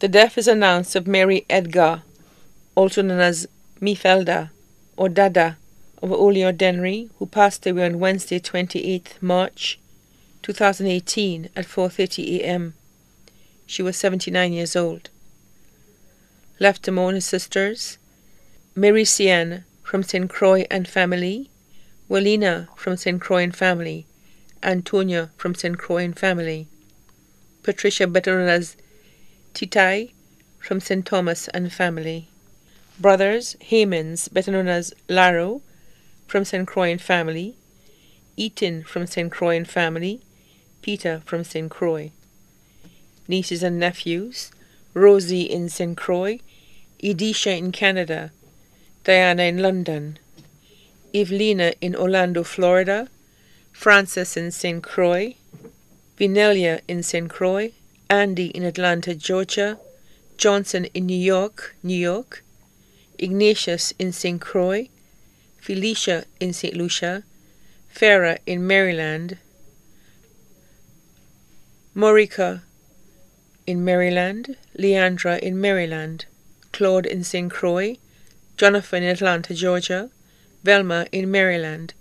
The death is announced of Mary Edgar, also known as Mifelda or Dada, of Olio Dennery, who passed away on Wednesday, 28th March 2018 at 4:30 a.m. She was 79 years old. Left among his sisters: Mary Sienne from St. Croix and family, Walina from St. Croix and family, Antonia from St. Croix and family, Patricia, better known as Titai, from St. Thomas and family. Brothers: Haymans, better known as Laro, from St. Croix and family, Eaton from St. Croix and family, Peter from St. Croix. Nieces and nephews: Rosie in St. Croix, Edisha in Canada, Diana in London, Evelina in Orlando, Florida, Frances in St. Croix, Vinelia in St. Croix, Andy in Atlanta, Georgia, Johnson in New York, New York, Ignatius in St. Croix, Felicia in St. Lucia, Farah in Maryland, Morika in Maryland, Leandra in Maryland, Claude in St. Croix, Jonathan in Atlanta, Georgia, Velma in Maryland,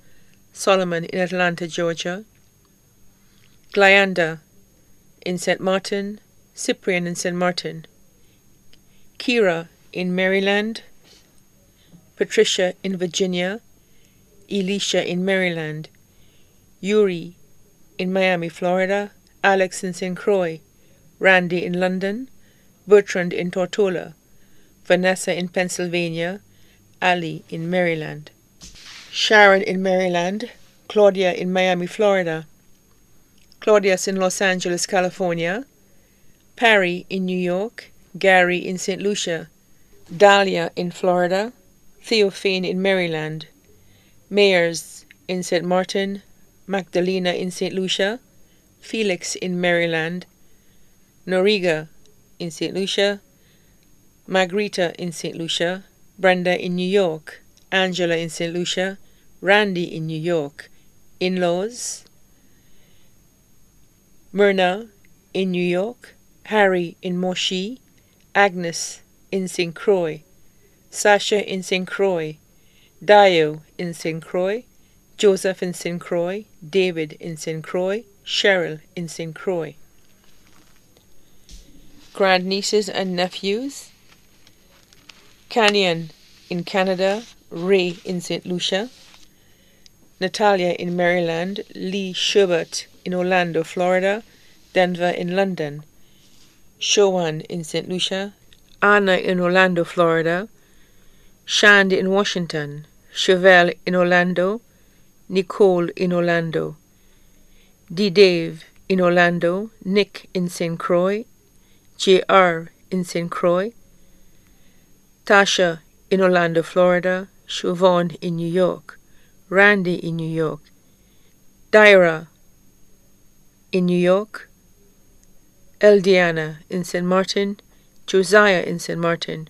Solomon in Atlanta, Georgia, Glyanda in St. Martin, Cyprian in St. Martin, Kira in Maryland, Patricia in Virginia, Elisha in Maryland, Yuri in Miami, Florida, Alex in St. Croix, Randy in London, Bertrand in Tortola, Vanessa in Pennsylvania, Ali in Maryland, Sharon in Maryland, Claudia in Miami, Florida, Claudius in Los Angeles, California, Perry in New York, Gary in St. Lucia, Dahlia in Florida, Theophane in Maryland, Mayers in St. Martin, Magdalena in St. Lucia, Felix in Maryland, Noriga in St. Lucia, Margarita in St. Lucia, Brenda in New York, Angela in St. Lucia, Randy in New York, in-laws, Myrna in New York, Harry in Moshi, Agnes in St. Croix, Sasha in St. Croix, Dio in St. Croix, Joseph in St. Croix, David in St. Croix, Cheryl in St. Croix. Grandnieces and nephews: Canyon in Canada, Ray in St. Lucia, Natalia in Maryland, Lee Schubert in Orlando, Florida, Denver in London, Showan in St. Lucia, Anna in Orlando, Florida, Shandy in Washington, Chevelle in Orlando, Nicole in Orlando, D. Dave in Orlando, Nick in St. Croix, J.R. in St. Croix, Tasha in Orlando, Florida, Siobhan in New York, Randy in New York, Dyra in New York, Eldiana in St. Martin, Josiah in St. Martin,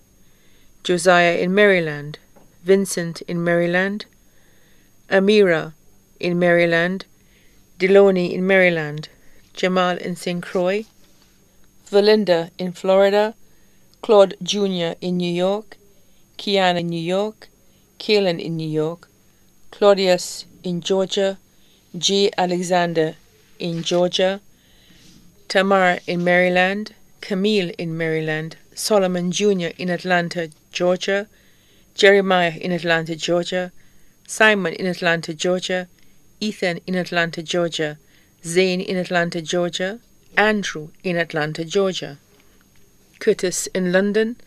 Josiah in Maryland, Vincent in Maryland, Amira in Maryland, Deloney in Maryland, Jamal in St. Croix, Valinda in Florida, Claude Jr. in New York, Kiana in New York, Kaylin in New York, Claudius in Georgia, J. Alexander in Georgia, Tamar in Maryland, Camille in Maryland, Solomon Jr. in Atlanta, Georgia, Jeremiah in Atlanta, Georgia, Simon in Atlanta, Georgia, Ethan in Atlanta, Georgia, Zane in Atlanta, Georgia, Andrew in Atlanta, Georgia, Curtis in London,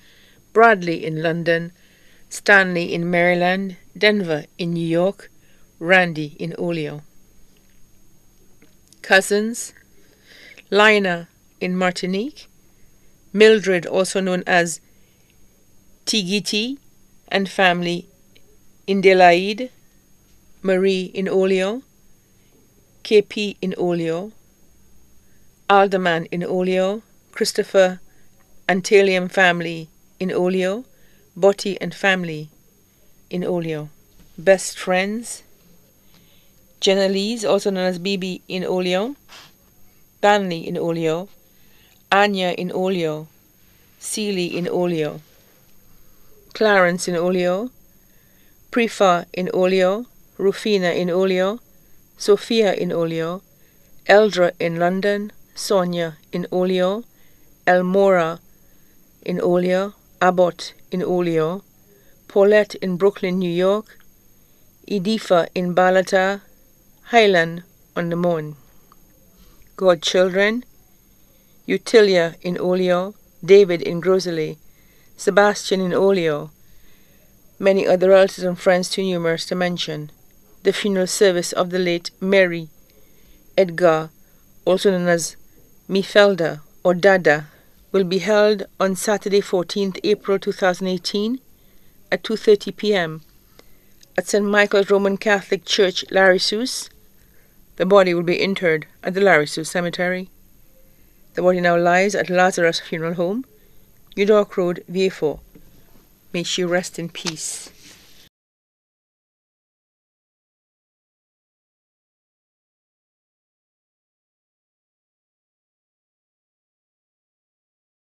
Bradley in London, Stanley in Maryland, Denver in New York, Randy in Olio. Cousins: Lina in Martinique, Mildred, also known as Tigiti, and family in Delaide, Marie in Olio, KP in Olio, Alderman in Olio, Christopher Antalium family in Olio, Botti and family in Olio. Best friends: Jenalise, also known as Bibi in Olio, Danley in Olio, Anya in Olio, Seeley in olio, Clarence in olio, Prefa in olio, Rufina in olio, Sophia in olio, Eldra in London, Sonia in olio, Elmora in olio, Abbott in olio, Paulette in Brooklyn, New York, Edifa in Balata, Highland on the Mon. Godchildren, Utilia in olio, David in Grosley, Sebastian in olio, many other relatives and friends too numerous to mention. The funeral service of the late Mary Edgar, also known as Mifelda or Dada, will be held on Saturday 14th April 2018 at 2:30 p.m. at St. Michael's Roman Catholic Church, Larissus. The body will be interred at the Larissus Cemetery. The body now lies at Lazarus Funeral Home, New York Road, VA4. May she rest in peace.